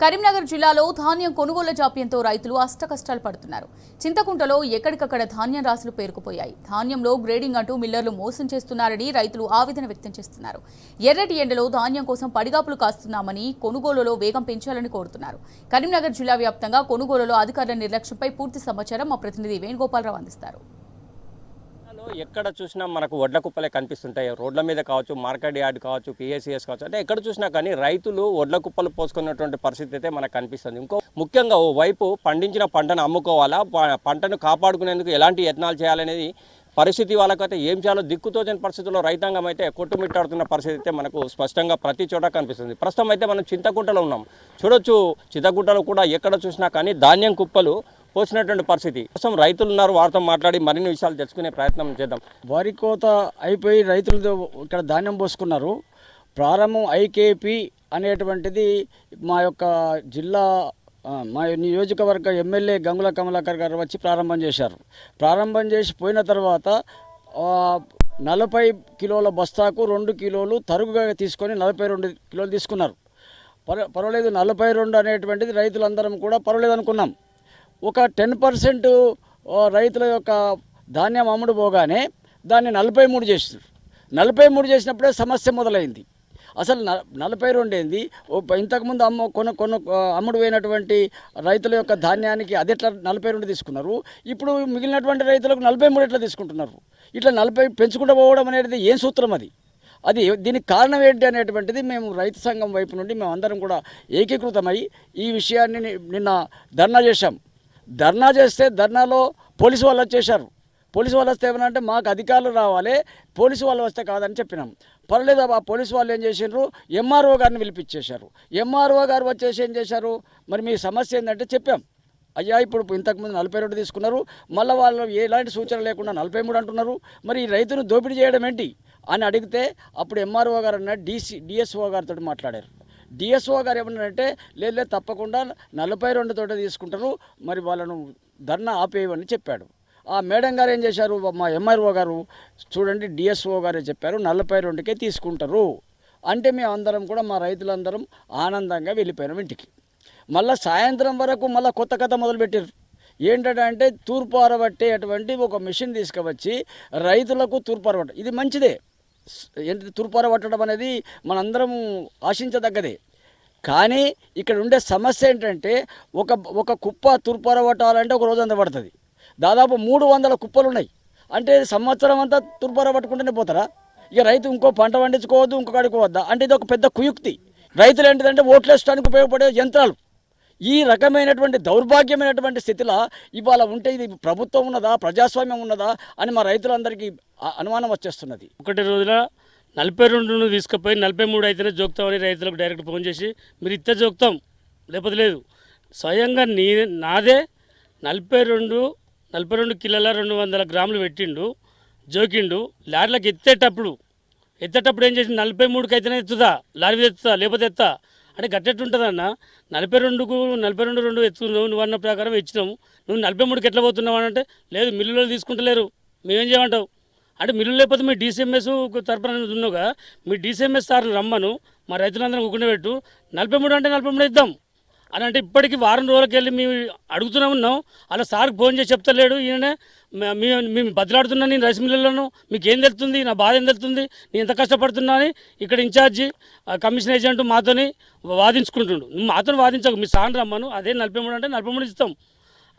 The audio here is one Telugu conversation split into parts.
కరీంనగర్ జిల్లాలో ధాన్యం కొనుగోలు జాప్యంతో రైతులు అష్టకష్టాలు పడుతున్నారు. చింతకుంటలో ఎక్కడికక్కడ ధాన్యం రాసులు పేరుకుపోయాయి. ధాన్యంలో గ్రేడింగ్ అంటూ మిల్లర్లు మోసం చేస్తున్నారని రైతులు ఆవేదన వ్యక్తం చేస్తున్నారు. ఎర్రటి ఎండలో ధాన్యం కోసం పడిగాపులు కాస్తున్నామని కొనుగోలులో వేగం పెంచాలని కోరుతున్నారు. కరీంనగర్ జిల్లా వ్యాప్తంగా కొనుగోలులో అధికారుల నిర్లక్ష్యంపై పూర్తి సమాచారం మా ప్రతినిధి వేణుగోపాలరావు అందిస్తారు. ఎక్కడ చూసినా మనకు వడ్ల కుప్పలే కనిపిస్తుంటాయి. రోడ్ల మీద కావచ్చు, మార్కెట్ యార్డ్ కావచ్చు, పిఎస్సిఎస్ కావచ్చు, అంటే ఎక్కడ చూసినా కానీ రైతులు వడ్ల కుప్పలు పోసుకున్నటువంటి పరిస్థితి అయితే మనకు కనిపిస్తుంది. ఇంకో ముఖ్యంగా ఓ వైపు పండించిన పంటను అమ్ముకోవాలా, పంటను కాపాడుకునేందుకు ఎలాంటి యత్నాలు చేయాలనేది పరిస్థితి వాళ్ళకైతే ఏం చేయాలో దిక్కుతోచని పరిస్థితుల్లో రైతాంగం అయితే కొట్టుమిట్టాడుతున్న పరిస్థితి అయితే మనకు స్పష్టంగా ప్రతి చోట కనిపిస్తుంది. ప్రస్తుతం అయితే మనం చింతకుంటలో ఉన్నాం. చూడొచ్చు, చింతకుంటలో కూడా ఎక్కడ చూసినా కానీ ధాన్యం కుప్పలు పోసినటువంటి పరిస్థితి. కోసం రైతులు ఉన్నారు, వారితో మాట్లాడి మరిన్ని విషయాలు తెలుసుకునే ప్రయత్నం చేద్దాం. వరి కోత అయిపోయి రైతులు ఇక్కడ ధాన్యం పోసుకున్నారు. ప్రారంభం ఐకేపీ అనేటువంటిది మా యొక్క జిల్లా మా నియోజకవర్గ ఎమ్మెల్యే గంగుల కమలాకర్ గారు వచ్చి ప్రారంభం చేశారు. ప్రారంభం చేసి పోయిన తర్వాత 40 కిలోల బస్తాకు 2 కిలోలు తరుగుగా తీసుకొని 42 కిలోలు తీసుకున్నారు. పర్వాలేదు, 42 అనేటువంటిది రైతులందరం కూడా పర్వాలేదు అనుకున్నాం. ఒక 10% రైతుల యొక్క ధాన్యం అమ్ముడు పోగానే దాన్ని 43 చేస్తారు. 43 చేసినప్పుడే సమస్య మొదలైంది. అసలు 42 ఏంది? ఇంతకుముందు అమ్ముడు పోయినటువంటి రైతుల యొక్క ధాన్యానికి అది ఎట్లా 42 తీసుకున్నారు, ఇప్పుడు మిగిలినటువంటి రైతులకు 43 ఎట్లా తీసుకుంటున్నారు? ఇట్లా 40 పెంచుకుంటూ పోవడం అనేది ఏం సూత్రం? అది దీనికి కారణం ఏంటి అనేటువంటిది మేము రైతు సంఘం వైపు నుండి మేము అందరం కూడా ఏకీకృతమై ఈ విషయాన్ని నిన్న ధర్నా చేశాం. ధర్నా చేస్తే ధర్నాలో పోలీసు వాళ్ళు వచ్చేసారు. పోలీసు వాళ్ళు వస్తే ఏమనంటే మాకు అధికారులు రావాలి, పోలీసు వాళ్ళు వస్తే కాదని చెప్పినాం. పర్లేదు, ఆ పోలీసు వాళ్ళు ఏం చేసినారు, ఎంఆర్ఓ గారిని పిలిపించేశారు. ఎంఆర్ఓ గారు వచ్చేసి ఏం చేశారు, మరి మీ సమస్య ఏంటంటే చెప్పాం. అయ్యా, ఇప్పుడు ఇంతకుముందు 42 తీసుకున్నారు, మళ్ళీ వాళ్ళు ఎలాంటి సూచన లేకుండా 43 అంటున్నారు, మరి ఈ రైతును దోపిడీ చేయడం ఏంటి అని అడిగితే అప్పుడు ఎంఆర్ఓ గారు అన్న డిఎస్ఓ గారితో మాట్లాడారు. డిఎస్ఓ గారు ఏమన్నారంటే లేదు తప్పకుండా 42 తోట తీసుకుంటారు, మరి వాళ్ళను ధర్నా ఆపేయమని చెప్పాడు. ఆ మేడం గారు ఏం చేశారు, మా ఎంఆర్ఓ గారు చూడండి డిఎస్ఓ గారే చెప్పారు 42కే తీసుకుంటారు అంటే మేము అందరం కూడా మా రైతులందరం ఆనందంగా వెళ్ళిపోయినాం ఇంటికి. మళ్ళీ సాయంత్రం వరకు మళ్ళీ కొత్త కథ మొదలుపెట్టారు. ఏంటంటే తూర్పు అరబట్టేటువంటి ఒక మిషన్ తీసుకువచ్చి రైతులకు తూర్పు అరబట్ట, ఇది మంచిదే. ఏంటి తూర్పు అరబట్టడం అనేది మనందరం ఆశించదగ్గదే. కానీ ఇక్కడ ఉండే సమస్య ఏంటంటే ఒక కుప్ప తూర్పు అరబట్టాలంటే ఒక రోజు అంత పడుతుంది. దాదాపు 300 కుప్పలు ఉన్నాయి. అంటే సంవత్సరం అంతా తూర్పు అరబట్టుకుంటూనే పోతారా? ఇక రైతు ఇంకో పంట పండించుకోవద్దు, ఇంకొకడికి పోవద్దా అంటే ఇది ఒక పెద్ద కుయుక్తి. రైతులు ఏంటిదంటే ఓట్లు వేయడానికి ఉపయోగపడే యంత్రాలు. ఈ రకమైనటువంటి దౌర్భాగ్యమైనటువంటి స్థితిలో ఇవాళ ఉంటే ఇది ప్రభుత్వం ఉన్నదా, ప్రజాస్వామ్యం ఉన్నదా అని మా రైతులందరికీ అనుమానం వచ్చేస్తున్నది. ఒకటి రోజుల 42 తీసుకుపోయి 43 అయితేనే జోక్తామని రైతులకు డైరెక్ట్ ఫోన్ చేసి మీరు ఇస్తే జోక్తాం, లేకపోతే లేదు. స్వయంగా నాదే 42 కిలోల 200 గ్రాములు పెట్టిండు, జోకిండు. లారీలకు ఎత్తేటప్పుడు ఏం చేసి 43కి అయితేనే ఎత్తుదా, లారీ ఎత్తుతా లేకపోతే ఎత్తా అంటే గట్టెట్టు ఉంటుందన్న. 42 ఎత్తుకున్నావు, నువ్వు అన్న ప్రకారం ఇచ్చినాము, నువ్వు 43కి ఎట్లా పోతున్నావు అని అంటే లేదు మిల్లులో తీసుకుంటలేరు, మేమేం చేయమంటావు అంటే మిల్లు లేకపోతే మీ డీసీఎంఎస్ తరపున ఉన్నావుగా, మీ డీసీఎంఎస్ సార్ని రమ్మను, మా రైతులందరం ఒక్కనే పెట్టు, 43 అంటే 43 ఇద్దాం అని అంటే ఇప్పటికీ వారం రోజులకి వెళ్ళి మేము అడుగుతూనే ఉన్నాం. అలా సార్కి ఫోన్ చేసి చెప్తలేడు. ఈయననే మేము బదిలాడుతున్నా, నేను రైస్ మిల్లులను మీకు ఏం తెలుస్తుంది, నా బాధ ఏం తెలుస్తుంది, నేను ఎంత కష్టపడుతున్నా అని ఇక్కడ ఇన్ఛార్జి కమిషన్ ఏజెంట్ మాతోని వాదించుకుంటుండు. నువ్వు మాతో వాదించకు, మీ సార్ని రమ్మను, అదే 43 అంటే 43 ఇస్తాం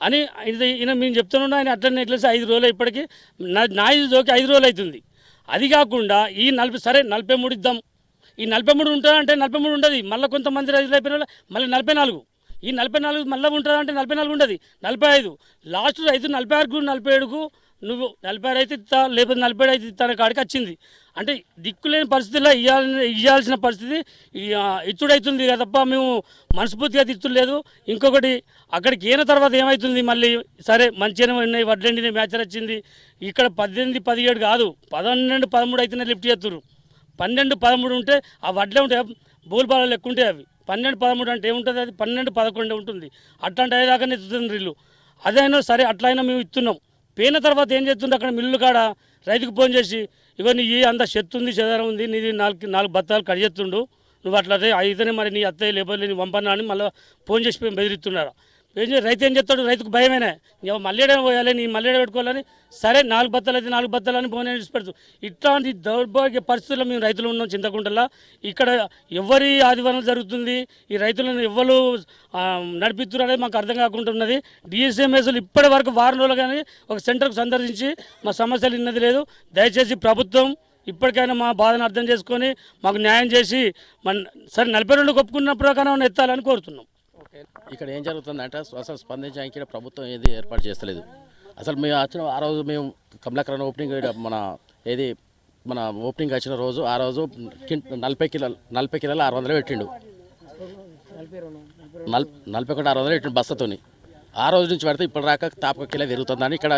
అని ఈయన మేము చెప్తున్నా. ఆయన అట్లనే ఎట్లేసి 5 రోజులు ఇప్పటికీ నా ఇది జోకి 5 రోజులు అవుతుంది. అది కాకుండా ఈ 43 ఇద్దాం, ఈ 43 ఉంటుందంటే 43 ఉండదు. మళ్ళీ కొంతమంది రైతులు అయిపోయిన మళ్ళీ 44, ఈ 44 మళ్ళీ ఉంటుందంటే 44 ఉండదు, 45, లాస్ట్ రైతు 46కు 47కు నువ్వు 46 అయితే ఇస్తా లేకపోతే 47 అయితే ఇస్తా కాడికి వచ్చింది. అంటే దిక్కులేని పరిస్థితుల్లో ఇవ్వాల్సిన పరిస్థితి ఇచ్చుడవుతుంది కదా తప్ప మేము మనస్ఫూర్తిగా ఇచ్చులేదు. ఇంకొకటి అక్కడికి అయిన తర్వాత ఏమవుతుంది, మళ్ళీ సరే మంచిగానే ఉన్నాయి, వడ్లండి మ్యాచర్ వచ్చింది. ఇక్కడ 18, 17 కాదు 12, 13 అయితేనే లిఫ్ట్ చేస్తున్నారు. 12, 13 ఉంటే ఆ వడ్లే ఉంటాయి, బోల్బాలు లెక్క ఉంటాయి అవి. 12, 13 అంటే ఏముంటుంది, అది 12, 11 ఉంటుంది. అట్లాంటి అయ్యేదాకానే ఇస్తుంది రీళ్ళు. అదైనా సరే అట్లయినా మేము ఇస్తున్నాం. పోయిన తర్వాత ఏం చేస్తుంది, అక్కడ మిల్లు కాడ రైతుకు ఫోన్ చేసి ఇవన్నీ అంత చెత్త ఉంది, చెదారం ఉంది, నీది 4 బత్తాలు కడిగెత్తుండు, నువ్వు అట్లా అయితేనే మరి నీ అత్తయ్య లేకపోతే నీ పంపన్నా అని మళ్ళీ ఫోన్ చేసి బెదిరిస్తున్నారు. రైతు ఏం చెప్తాడు? రైతుకు భయమేనే, నువ్వు మల్లెడ పోయాలి, నీ మల్లెడ పెట్టుకోవాలని. సరే 4 బత్తలు అయితే 4 బత్తలని ఫోన్ చేసి పెడుతూ ఇట్లాంటి దౌర్భాగ్య పరిస్థితుల్లో మేము రైతులు ఉన్నాం చింతకుంటలా. ఇక్కడ ఎవరి ఆదివారం జరుగుతుంది, ఈ రైతులను ఎవరు నడిపిస్తున్నారు అనేది మాకు అర్థం కాకుండా ఉన్నది. డిఎస్ఎంఎస్లు ఇప్పటి వరకు వారం రోజులు కానీ ఒక సెంటర్కు సందర్శించి మా సమస్యలు విన్నది లేదు. దయచేసి ప్రభుత్వం ఇప్పటికైనా మా బాధను అర్థం చేసుకొని మాకు న్యాయం చేసి సరే 42 ఒప్పుకున్న ప్రకారం ఎత్తాలని కోరుతున్నాం. ఇక్కడ ఏం జరుగుతుందంటే అసలు స్పందించడానికి ఇక్కడ ప్రభుత్వం ఏది ఏర్పాటు చేస్తలేదు. అసలు మేము వచ్చిన ఆ రోజు మేము కమలాకరణ ఓపెనింగ్ మన ఓపెనింగ్ వచ్చిన రోజు ఆ రోజు 40 కిలోలు 600 పెట్టిండు, 41 600 పెట్టిండు బస్తతోని. ఆ రోజు నుంచి పడితే ఇప్పుడు రాక తాపక కిలో పెరుగుతుందని ఇక్కడ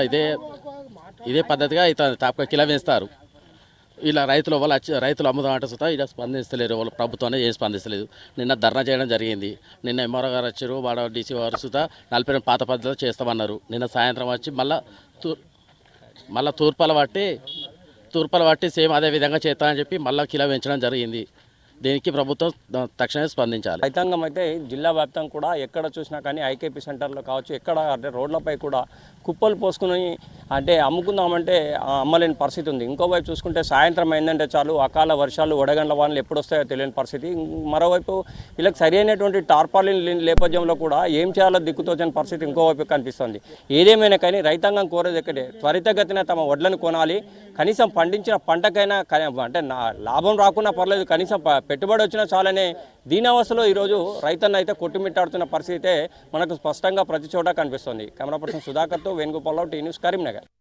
ఇదే పద్ధతిగా అవుతుంది. తాపక కిలో వేస్తారు. ఇలా రైతులు అమ్ముదాం అంటే సుతా ఇలా స్పందిస్తలేరు. వాళ్ళ ప్రభుత్వాన్ని ఏం స్పందిస్తలేదు. నిన్న ధర్నా చేయడం జరిగింది. నిన్న ఎంఆర్ఓ గారు వచ్చారు, వాడ డీసీ గారు సుతా 40 పాత పద్ధతిలో చేస్తామన్నారు. నిన్న సాయంత్రం వచ్చి మళ్ళీ తూర్పాల పట్టి సేమ్ అదే విధంగా చేస్తామని చెప్పి మళ్ళీ కిలో పెంచడం జరిగింది. దీనికి ప్రభుత్వం తక్షణమే స్పందించాలి. రైతాంగం అయితే జిల్లా వ్యాప్తంగా కూడా ఎక్కడ చూసినా కానీ ఐకేపీ సెంటర్లో కావచ్చు, ఎక్కడ అంటే రోడ్లపై కూడా కుప్పలు పోసుకుని అంటే అమ్ముకుందామంటే అమ్మలేని పరిస్థితి ఉంది. ఇంకోవైపు చూసుకుంటే సాయంత్రం అయిందంటే చాలు అకాల వర్షాలు, వడగండ్ల వానలు ఎప్పుడు వస్తాయో తెలియని పరిస్థితి. మరోవైపు వీళ్ళకి సరైనటువంటి టార్పాలిన్ నేపథ్యంలో కూడా ఏం చేయాలో దిక్కుతోచని పరిస్థితి ఇంకోవైపు కనిపిస్తుంది. ఏదేమైనా కానీ రైతాంగం కోరేది ఎక్కడే త్వరితగతిన తమ వడ్లను కొనాలి. కనీసం పండించిన పంటకైనా అంటే లాభం రాకున్నా పర్లేదు, కనీసం పెట్టుబడి వచ్చినా చాలనే దీనావస్థలో ఈరోజు రైతన్న అయితే కొట్టుమిట్టాడుతున్న పరిస్థితి మనకు స్పష్టంగా ప్రతి చోట కనిపిస్తుంది. కెమెరా పర్సన్ సుధాకర్తో వేణుగోపాల్, టీ న్యూస్, కరీంనగర్.